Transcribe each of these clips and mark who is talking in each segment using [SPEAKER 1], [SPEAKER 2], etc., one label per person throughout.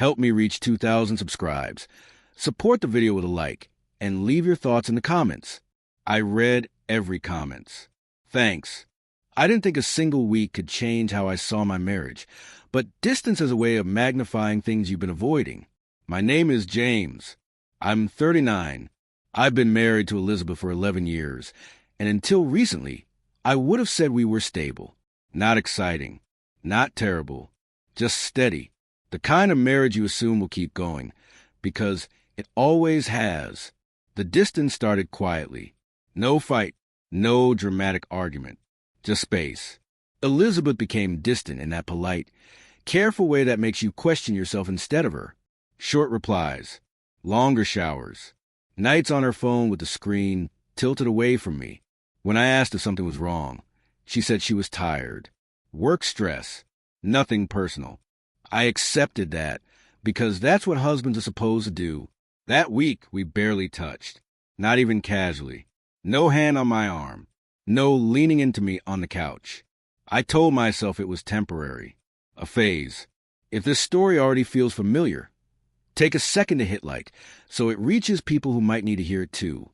[SPEAKER 1] Help me reach 2,000 subscribes. Support the video with a like, and leave your thoughts in the comments. I read every comments. Thanks. I didn't think a single week could change how I saw my marriage, but distance is a way of magnifying things you've been avoiding. My name is James. I'm 39. I've been married to Elizabeth for 11 years, and until recently, I would have said we were stable. Not exciting. Not terrible. Just steady. The kind of marriage you assume will keep going, because it always has. The distance started quietly. No fight, no dramatic argument. Just space. Elizabeth became distant in that polite, careful way that makes you question yourself instead of her. Short replies. Longer showers. Nights on her phone with the screen tilted away from me. When I asked if something was wrong, she said she was tired. Work stress. Nothing personal. I accepted that because that's what husbands are supposed to do. That week, we barely touched. Not even casually. No hand on my arm. No leaning into me on the couch. I told myself it was temporary. A phase. If this story already feels familiar, take a second to hit like, so it reaches people who might need to hear it too.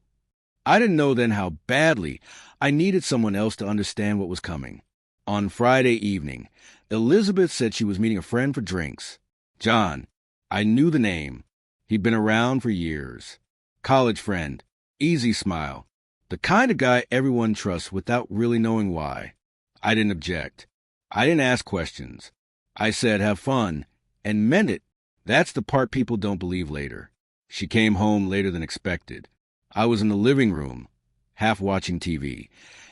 [SPEAKER 1] I didn't know then how badly I needed someone else to understand what was coming. On Friday evening, Elizabeth said she was meeting a friend for drinks. John. I knew the name. He'd been around for years. College friend. Easy smile. The kind of guy everyone trusts without really knowing why. I didn't object. I didn't ask questions. I said, have fun, and meant it. That's the part people don't believe later. She came home later than expected. I was in the living room, half watching TV,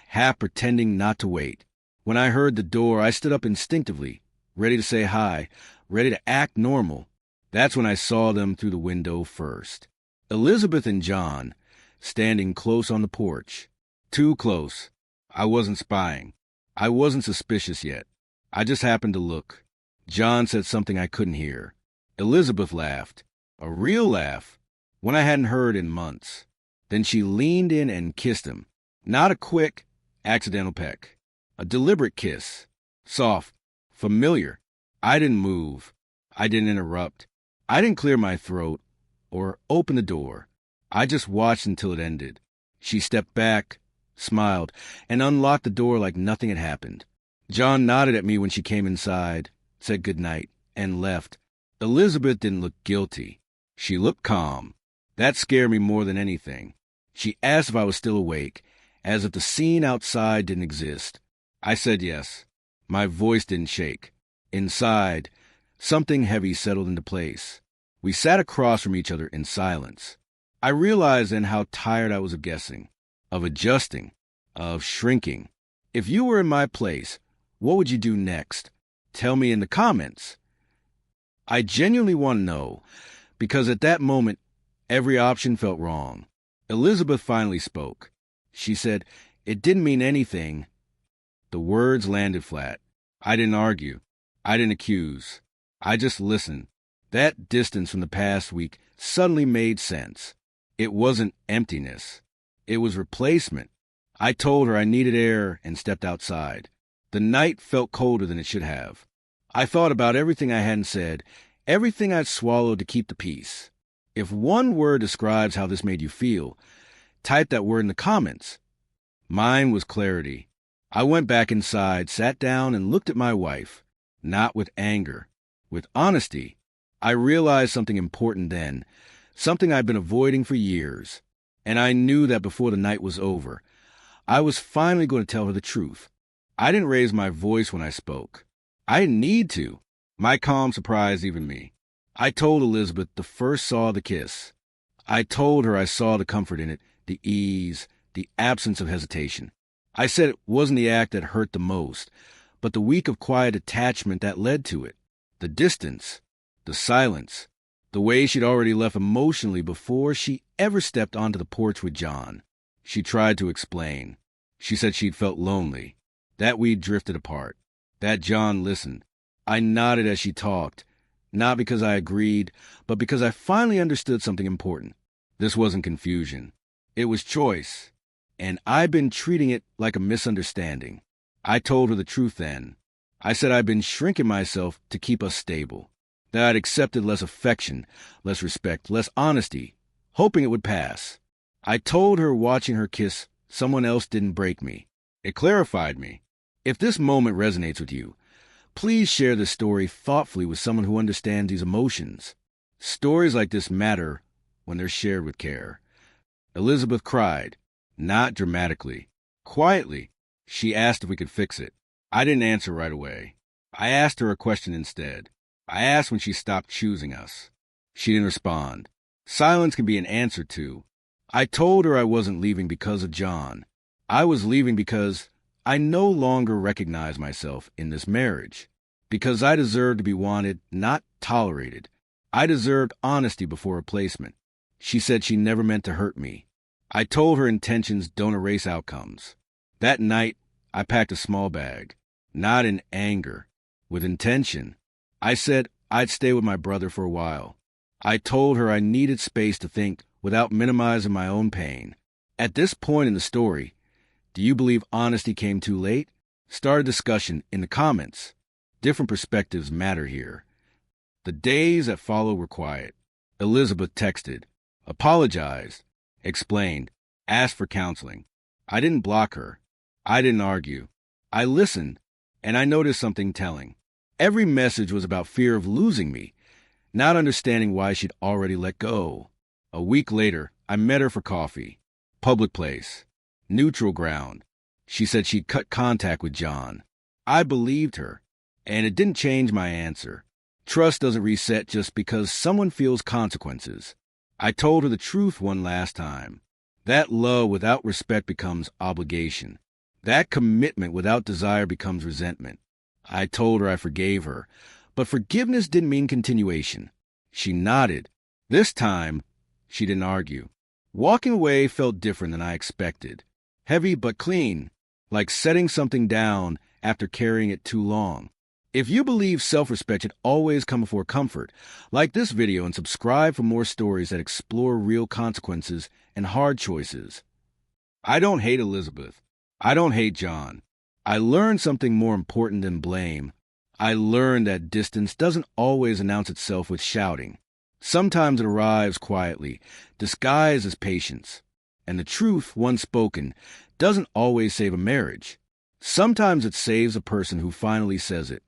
[SPEAKER 1] half pretending not to wait. When I heard the door, I stood up instinctively, ready to say hi, ready to act normal. That's when I saw them through the window first. Elizabeth and John, standing close on the porch. Too close. I wasn't spying. I wasn't suspicious yet. I just happened to look. John said something I couldn't hear. Elizabeth laughed. A real laugh. One I hadn't heard in months. Then she leaned in and kissed him. Not a quick, accidental peck. A deliberate kiss. Soft. Familiar. I didn't move. I didn't interrupt. I didn't clear my throat or open the door. I just watched until it ended. She stepped back, smiled, and unlocked the door like nothing had happened. John nodded at me when she came inside, said goodnight, and left. Elizabeth didn't look guilty. She looked calm. That scared me more than anything. She asked if I was still awake, as if the scene outside didn't exist. I said yes. My voice didn't shake. Inside, something heavy settled into place. We sat across from each other in silence. I realized then how tired I was of guessing, of adjusting, of shrinking. If you were in my place, what would you do next? Tell me in the comments. I genuinely want to know, because at that moment, every option felt wrong. Elizabeth finally spoke. She said, it didn't mean anything. The words landed flat. I didn't argue. I didn't accuse. I just listened. That distance from the past week suddenly made sense. It wasn't emptiness. It was replacement. I told her I needed air and stepped outside. The night felt colder than it should have. I thought about everything I hadn't said, everything I'd swallowed to keep the peace. If one word describes how this made you feel, type that word in the comments. Mine was clarity. I went back inside, sat down, and looked at my wife. Not with anger, with honesty. I realized something important then, something I'd been avoiding for years. And I knew that before the night was over, I was finally going to tell her the truth. I didn't raise my voice when I spoke. I didn't need to. My calm surprised even me. I told Elizabeth the first saw the kiss. I told her I saw the comfort in it, the ease, the absence of hesitation. I said it wasn't the act that hurt the most, but the week of quiet attachment that led to it. The distance, the silence, the way she'd already left emotionally before she ever stepped onto the porch with John. She tried to explain. She said she'd felt lonely, that we'd drifted apart, that John listened. I nodded as she talked, not because I agreed, but because I finally understood something important. This wasn't confusion. It was choice, and I'd been treating it like a misunderstanding. I told her the truth then. I said I'd been shrinking myself to keep us stable. that I'd accepted less affection, less respect, less honesty, hoping it would pass. I told her watching her kiss someone else didn't break me. It clarified me. If this moment resonates with you, please share this story thoughtfully with someone who understands these emotions. Stories like this matter when they're shared with care. Elizabeth cried, not dramatically. Quietly, she asked if we could fix it. I didn't answer right away. I asked her a question instead. I asked when she stopped choosing us. She didn't respond. Silence can be an answer too. I told her I wasn't leaving because of John. I was leaving because I no longer recognized myself in this marriage. Because I deserved to be wanted, not tolerated. I deserved honesty before replacement. She said she never meant to hurt me. I told her intentions don't erase outcomes. That night, I packed a small bag. Not in anger, with intention. I said I'd stay with my brother for a while. I told her I needed space to think without minimizing my own pain. At this point in the story, do you believe honesty came too late? Start a discussion in the comments. Different perspectives matter here. The days that followed were quiet. Elizabeth texted, apologized, explained, asked for counseling. I didn't block her. I didn't argue. I listened, and I noticed something telling. Every message was about fear of losing me, not understanding why she'd already let go. A week later, I met her for coffee. Public place. Neutral ground. She said she'd cut contact with John. I believed her, and it didn't change my answer. Trust doesn't reset just because someone feels consequences. I told her the truth one last time. That love without respect becomes obligation. That commitment without desire becomes resentment. I told her I forgave her, but forgiveness didn't mean continuation. She nodded. This time, she didn't argue. Walking away felt different than I expected. Heavy but clean, like setting something down after carrying it too long. If you believe self-respect should always come before comfort, like this video and subscribe for more stories that explore real consequences and hard choices. I don't hate Elizabeth. I don't hate John. I learned something more important than blame. I learned that distance doesn't always announce itself with shouting. Sometimes it arrives quietly, disguised as patience. And the truth, once spoken, doesn't always save a marriage. Sometimes it saves a person who finally says it.